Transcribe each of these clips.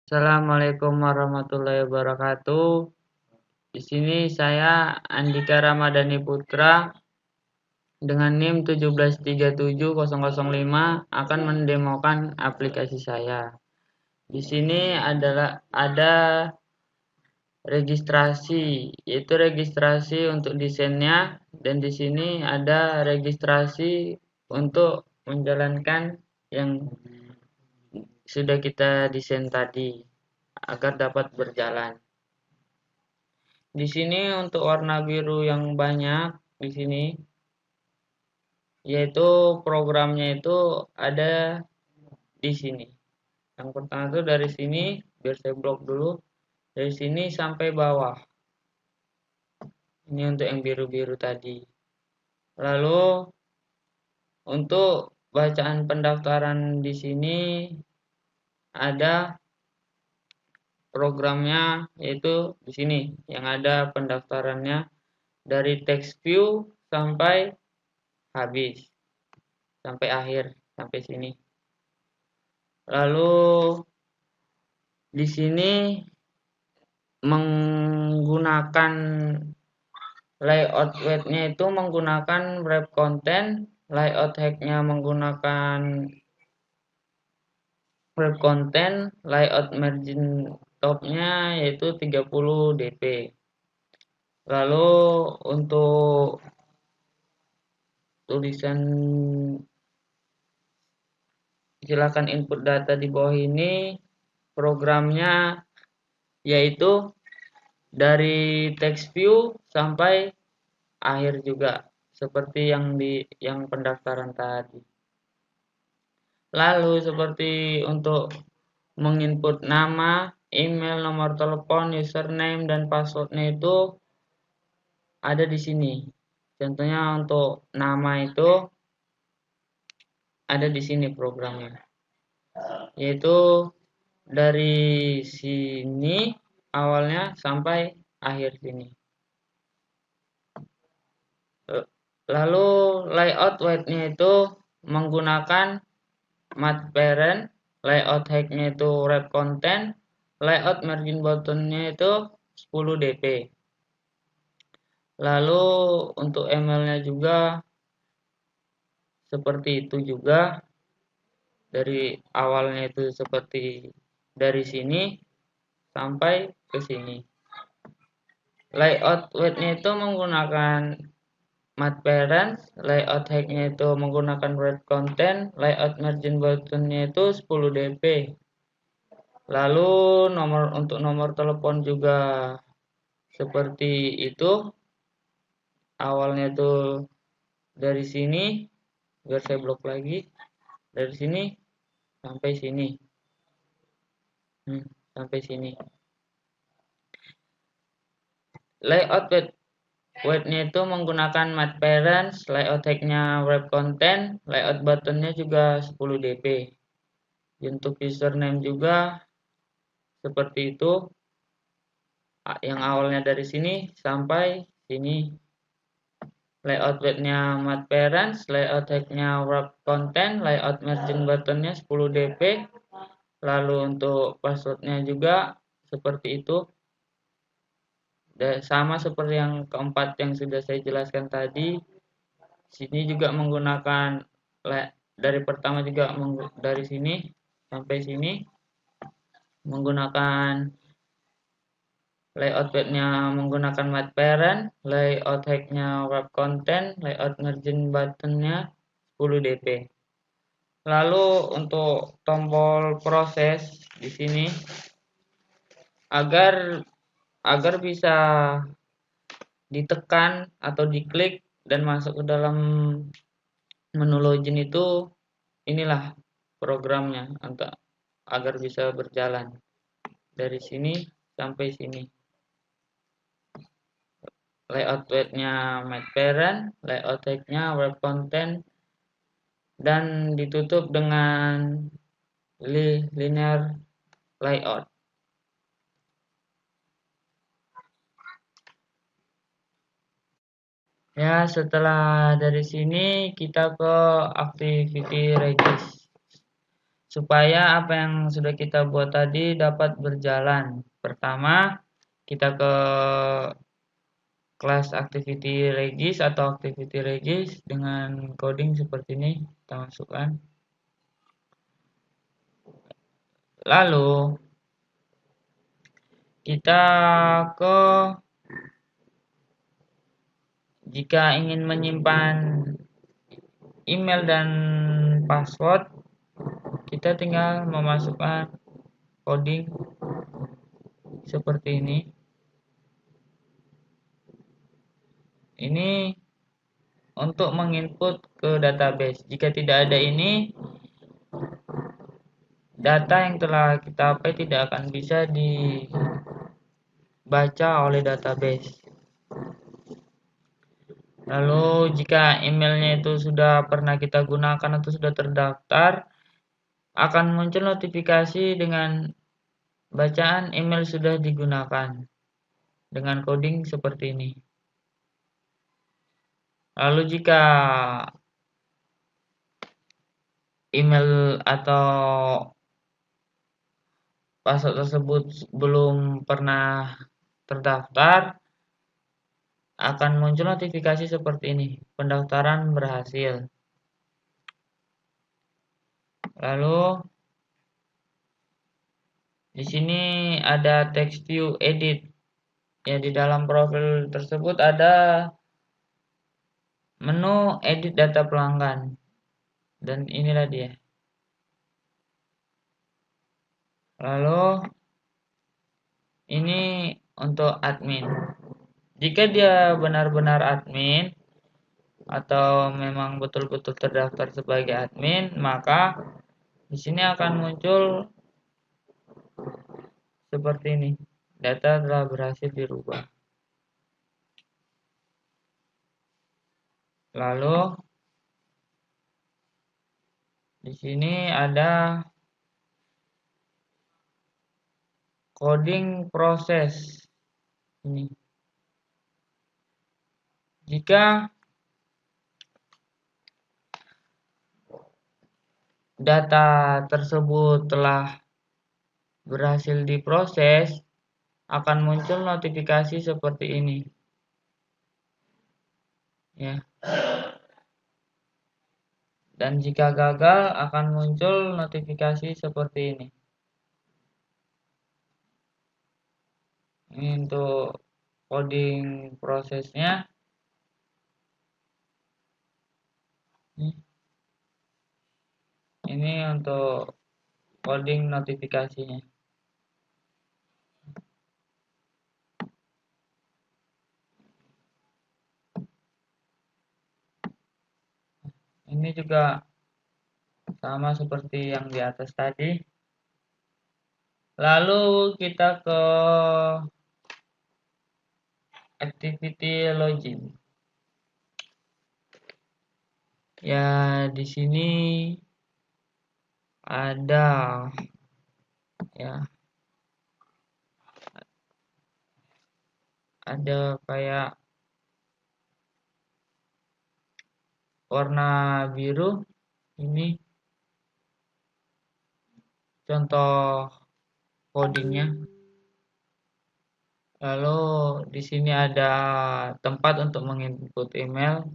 Assalamualaikum warahmatullahi wabarakatuh. Di sini saya Andika Ramadhani Putra dengan NIM 1737005 akan mendemokan aplikasi saya. Di sini ada registrasi, yaitu registrasi untuk desainnya, dan di sini ada registrasi untuk menjalankan yang sudah kita desain tadi agar dapat berjalan. Di sini untuk warna biru yang banyak di sini, yaitu programnya itu ada di sini. Yang pertama itu dari sini, biar saya blok dulu, dari sini sampai bawah. Ini untuk yang biru-biru tadi. Lalu untuk bacaan pendaftaran di sini ada programnya, yaitu di sini yang ada pendaftarannya dari text view sampai habis, sampai akhir, sampai sini. Lalu di sini menggunakan layout web-nya itu menggunakan wrap content, layout hack-nya menggunakan wrap content, layout margin top-nya yaitu 30 dp. Lalu untuk tulisan silakan input data di bawah ini, programnya yaitu dari text view sampai akhir juga, seperti yang pendaftaran tadi. Lalu seperti untuk menginput nama, email, nomor telepon, username, dan passwordnya itu ada di sini. Contohnya untuk nama itu ada di sini programnya, yaitu dari sini awalnya sampai akhir sini. Lalu layout white-nya itu menggunakan matte parent, layout hack-nya itu wrap content, layout margin button-nya itu 10 dp. Lalu untuk email-nya juga seperti itu juga, dari awalnya itu seperti dari sini sampai ke sini. Layout white-nya itu menggunakan matte parent, layout hack-nya itu menggunakan wrap content, layout margin button-nya itu 10 dp. Lalu untuk nomor telepon juga seperti itu. Awalnya itu dari sini, biar saya blok lagi, dari sini sampai sini. Sampai sini. Layout web-nya itu menggunakan matte parent, layout hack-nya wrap content, layout button-nya juga 10 dp. Untuk username juga seperti itu, yang awalnya dari sini sampai sini. Layout web-nya matte parent, layout hack-nya wrap content, layout margin button-nya 10 dp. Lalu untuk password-nya juga seperti itu, sama seperti yang keempat yang sudah saya jelaskan tadi. Sini juga menggunakan dari pertama juga dari sini sampai sini menggunakan layout web-nya menggunakan matte parent, layout hack-nya wrap content, layout margin button-nya 10 dp. Lalu untuk tombol proses di sini agar bisa ditekan atau diklik dan masuk ke dalam menu login itu, inilah programnya agar bisa berjalan dari sini sampai sini. Layout web-nya matte parent, layout hack-nya wrap content, dan ditutup dengan linear layout. Ya, setelah dari sini kita ke activity regis. supaya apa yang sudah kita buat tadi dapat berjalan. Pertama, kita ke kelas activity regis atau activity regis dengan coding seperti ini kita masukkan. Lalu kita ke jika ingin menyimpan email dan password, kita tinggal memasukkan coding seperti ini. Ini untuk menginput ke database. Jika tidak ada ini, data yang telah kita pakai tidak akan bisa dibaca oleh database. Lalu jika emailnya itu sudah pernah kita gunakan atau sudah terdaftar, akan muncul notifikasi dengan bacaan email sudah digunakan dengan coding seperti ini. Lalu jika email atau password tersebut belum pernah terdaftar, akan muncul notifikasi seperti ini, pendaftaran berhasil. Lalu di sini ada text view edit. Ya, di dalam profil tersebut ada menu edit data pelanggan. Dan inilah dia. Lalu ini untuk admin. Jika dia benar-benar admin atau memang betul-betul terdaftar sebagai admin, maka di sini akan muncul seperti ini. Data telah berhasil dirubah. Lalu di sini ada coding proses ini. Jika data tersebut telah berhasil diproses, akan muncul notifikasi seperti ini. Ya. Dan jika gagal akan muncul notifikasi seperti ini. Ini untuk coding prosesnya. Ini untuk coding notifikasinya. Ini juga sama seperti yang di atas tadi. Lalu kita ke activity login. Ya, di sini ada ya. Ada kayak warna biru ini contoh codingnya. Lalu di sini ada tempat untuk menginput email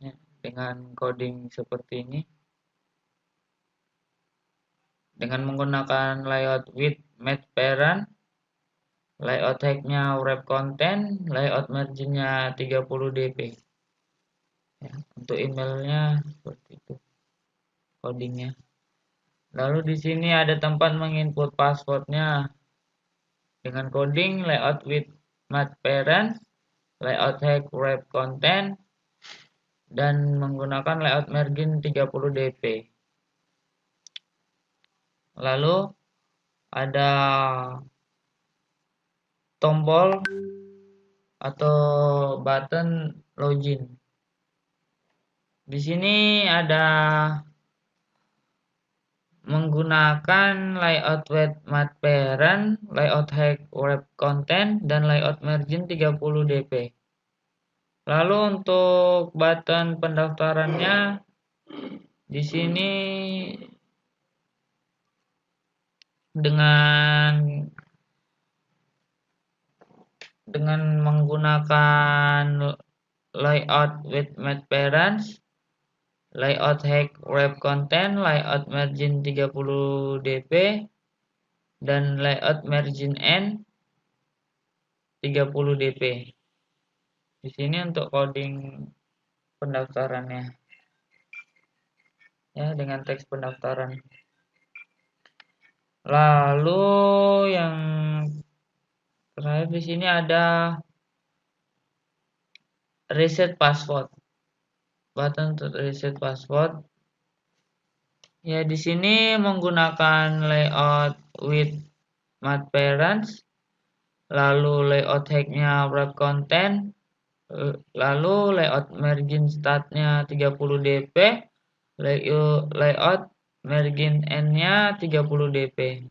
ya, dengan coding seperti ini. Dengan menggunakan layout with match parent, layout tag-nya wrap content, layout margin-nya 30 dp. Ya, untuk emailnya seperti itu codingnya. Lalu di sini ada tempat menginput passwordnya dengan coding layout with match parent, layout tag wrap content, dan menggunakan layout margin 30 dp. Lalu ada tombol atau button login. Di sini ada menggunakan layout with match parent, layout tag wrap content, dan layout margin 30 dp. Lalu untuk button pendaftarannya di sini dengan menggunakan layout with math parents, layout hack wrap content, layout margin 30 dp, dan layout margin n 30 dp. Di sini untuk coding pendaftarannya, ya, dengan teks pendaftaran. Lalu yang terakhir di sini ada reset password, button untuk reset password. Ya, di sini menggunakan layout with math parents, lalu layout hacknya wrap content, lalu layout margin startnya 30 dp, layout margin n-nya 30 dp.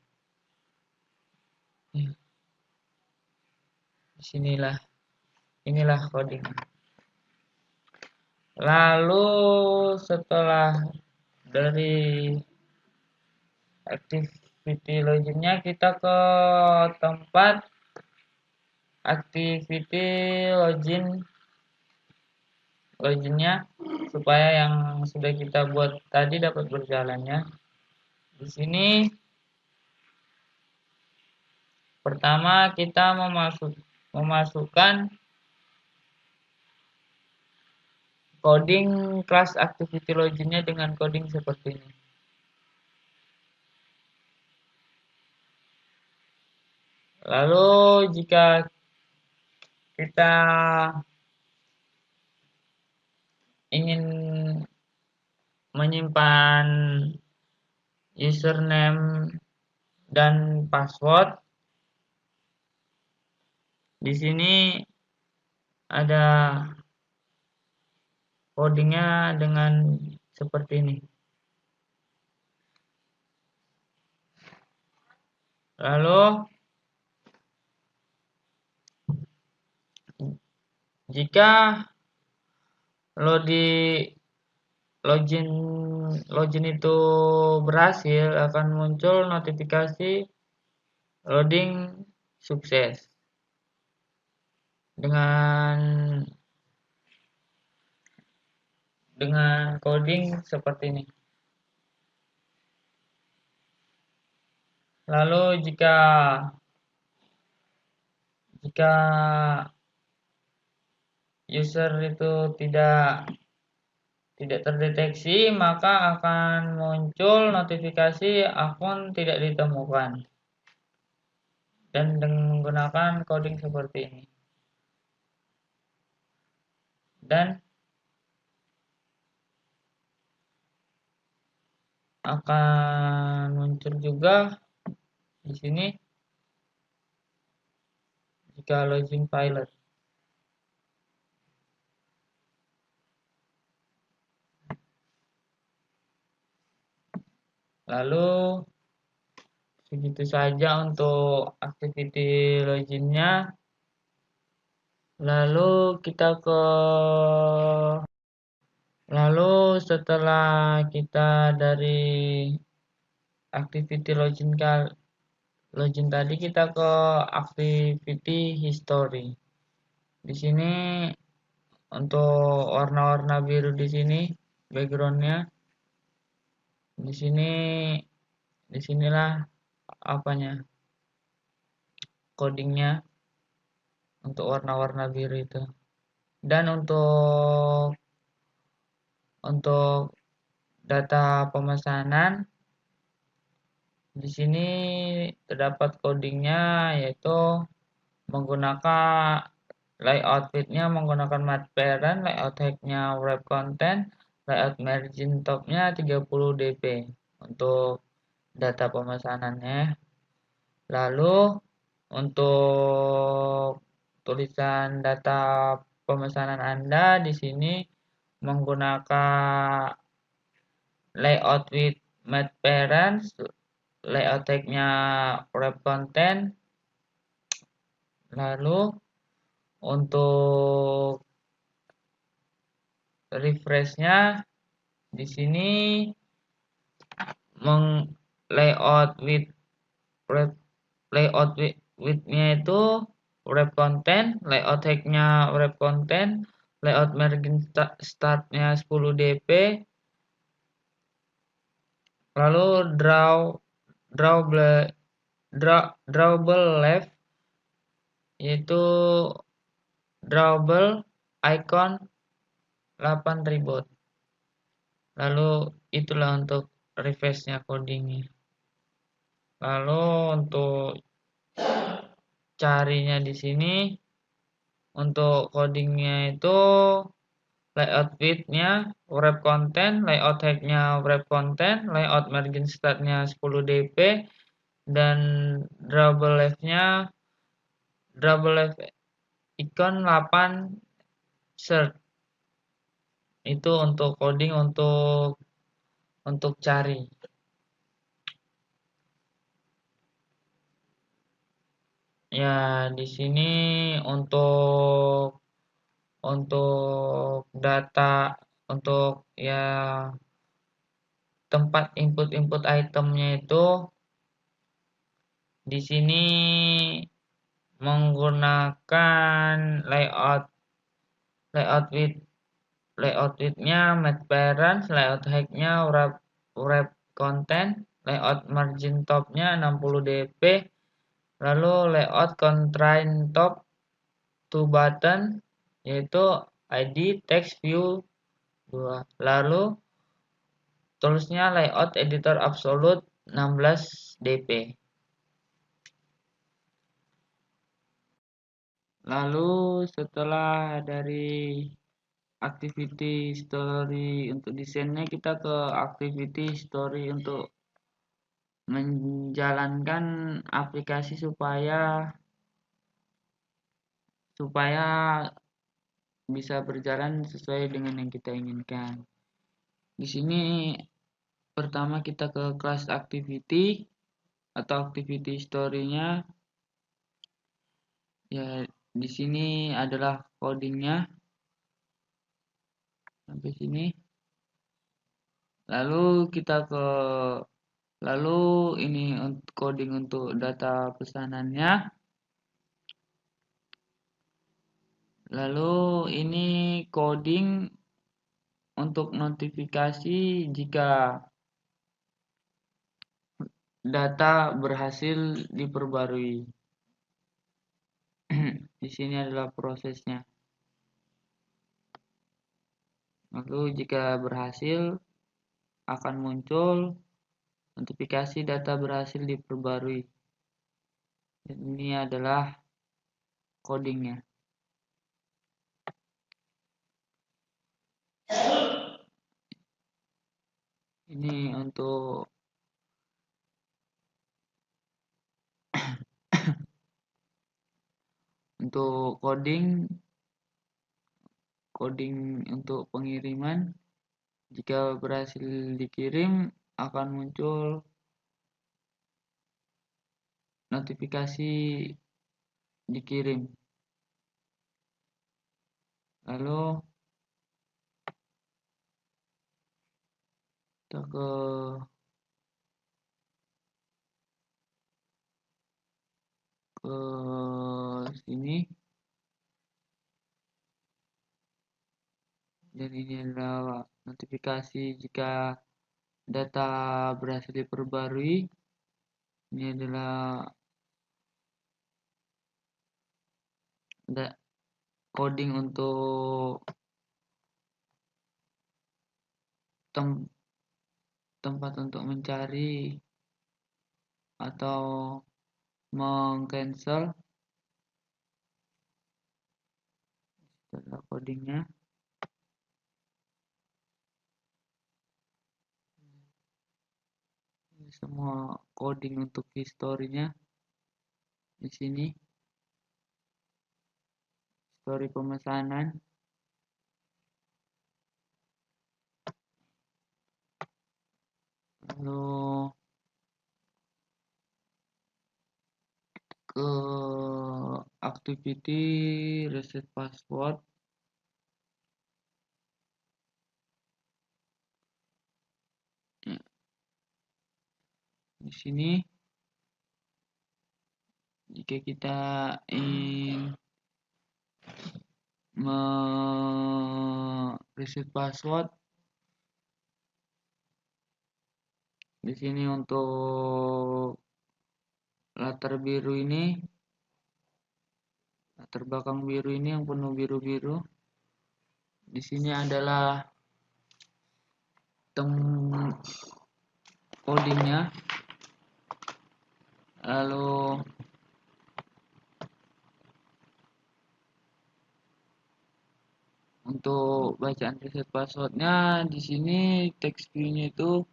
Inilah coding. Lalu setelah dari activity loginnya, kita ke tempat activity loginnya supaya yang sudah kita buat tadi dapat berjalannya. Di sini pertama kita memasukkan coding class activity loginnya dengan coding seperti ini. Lalu jika kita ingin menyimpan username dan password, di sini ada codingnya dengan seperti ini. Lalu jika login itu berhasil, akan muncul notifikasi loading sukses dengan coding seperti ini. Lalu jika user itu tidak terdeteksi, maka akan muncul notifikasi akun tidak ditemukan, dan dengan menggunakan coding seperti ini. Dan akan muncul juga di sini jika login pilot. Lalu segitu saja untuk activity loginnya. Lalu setelah kita dari activity login tadi, kita ke activity history. Di sini untuk warna-warna biru di sini backgroundnya. Disinilah codingnya untuk warna-warna biru itu. Dan untuk data pemesanan, di sini terdapat codingnya, yaitu menggunakan layout width-nya menggunakan math parent, layout height-nya wrap content, layout margin top-nya 30 dp untuk data pemesanannya. Lalu untuk tulisan data pemesanan Anda di sini menggunakan layout with math parents, layout tag-nya wrap content. Lalu untuk refresh-nya di sini layout with wrap layout width-nya itu wrap content, layout height-nya wrap content, layout margin start-nya 10 dp, lalu drawable left yaitu drawable icon 8 ribot. Lalu itulah untuk refresh-nya codingnya. Lalu untuk carinya di sini untuk codingnya itu layout width-nya wrap content, layout height-nya wrap content, layout margin start-nya 10 dp, dan drawable left icon 8 search. Itu untuk coding untuk cari. Ya, di sini untuk data untuk ya tempat input itemnya itu di sini menggunakan layout width-nya math parents, layout height-nya wrap content, layout margin top-nya 60 dp, lalu layout constraint top to button yaitu ID text view 2. Lalu toolsnya layout editor absolute 16 dp. Lalu setelah dari activity story untuk desainnya, kita ke activity story untuk menjalankan aplikasi supaya bisa berjalan sesuai dengan yang kita inginkan. Di sini pertama kita ke class activity atau activity story-nya. Ya, di sini adalah codingnya sampai sini. Lalu ini coding untuk data pesanannya. Lalu ini coding untuk notifikasi jika data berhasil diperbarui. Di sini adalah prosesnya. Lalu jika berhasil akan muncul notifikasi data berhasil diperbarui. Ini adalah codingnya. Ini untuk coding untuk pengiriman. Jika berhasil dikirim akan muncul notifikasi dikirim. Lalu kita ke sini, dan ini adalah notifikasi jika data berhasil diperbarui. Ini adalah coding untuk tempat untuk mencari atau meng-cancel. Adalah codingnya. Ini semua coding untuk historinya di sini. Story pemesanan. Lalu ke activity reset password. Di sini jika kita ingin reset password, di sini untuk latar belakang biru ini yang penuh biru-biru. Di sini adalah codingnya. Lalu untuk bacaan reset passwordnya di sini text view-nya itu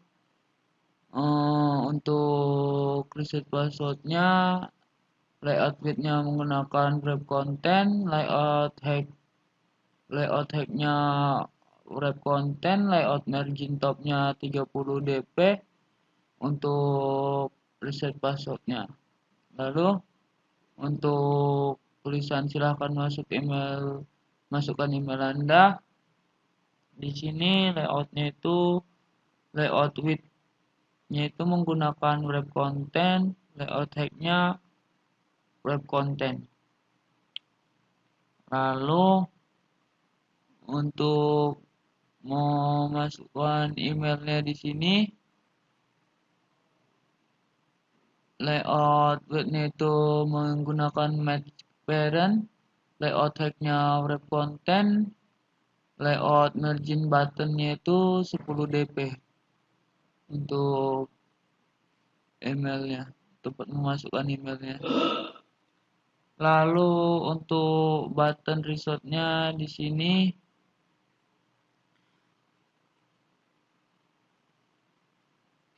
untuk reset passwordnya layout width-nya menggunakan wrap content, layout hacknya wrap content, layout margin top-nya 30 dp untuk reset passwordnya. Lalu untuk tulisan silahkan masukkan email Anda. Di sini layoutnya itu layout width-nya itu menggunakan wrap content, layout hacknya wrap content. Lalu untuk memasukkan emailnya di sini, layout width-nya itu menggunakan match parent, layout hacknya wrap content, layout margin buttonnya itu 10 dp untuk emailnya, tempat memasukkan emailnya. Lalu untuk button resortnya di sini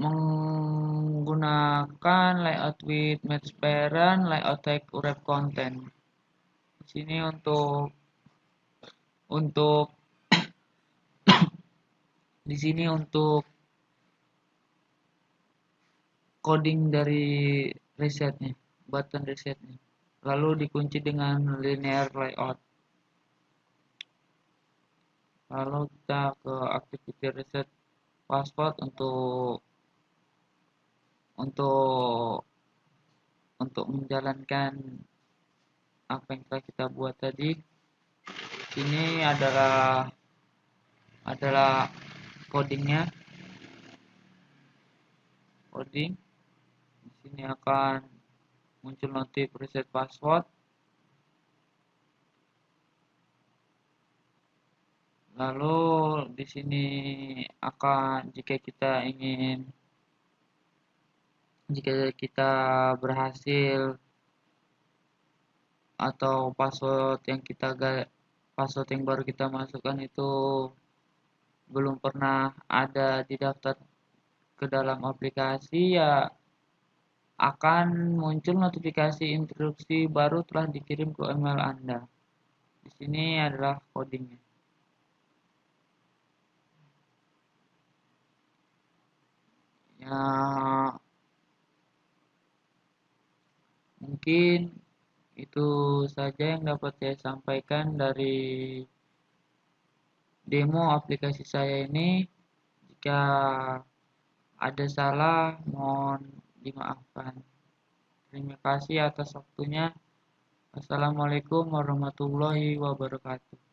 menggunakan layout with match parent, layout tag wrap content. Di sini untuk di sini untuk coding dari resetnya, button resetnya. Lalu dikunci dengan linear layout. Lalu kita ke activity reset password untuk menjalankan apa yang telah kita buat tadi. Ini adalah codingnya. Coding. Di sini akan muncul notif reset password. Lalu di sini akan jika kita berhasil atau password yang baru kita masukkan itu belum pernah ada di daftar ke dalam aplikasi, ya akan muncul notifikasi instruksi baru telah dikirim ke email Anda. Di sini adalah codingnya. Ya, mungkin itu saja yang dapat saya sampaikan dari demo aplikasi saya ini. Jika ada salah, mohon dimaafkan. Terima kasih atas waktunya. Assalamualaikum warahmatullahi wabarakatuh.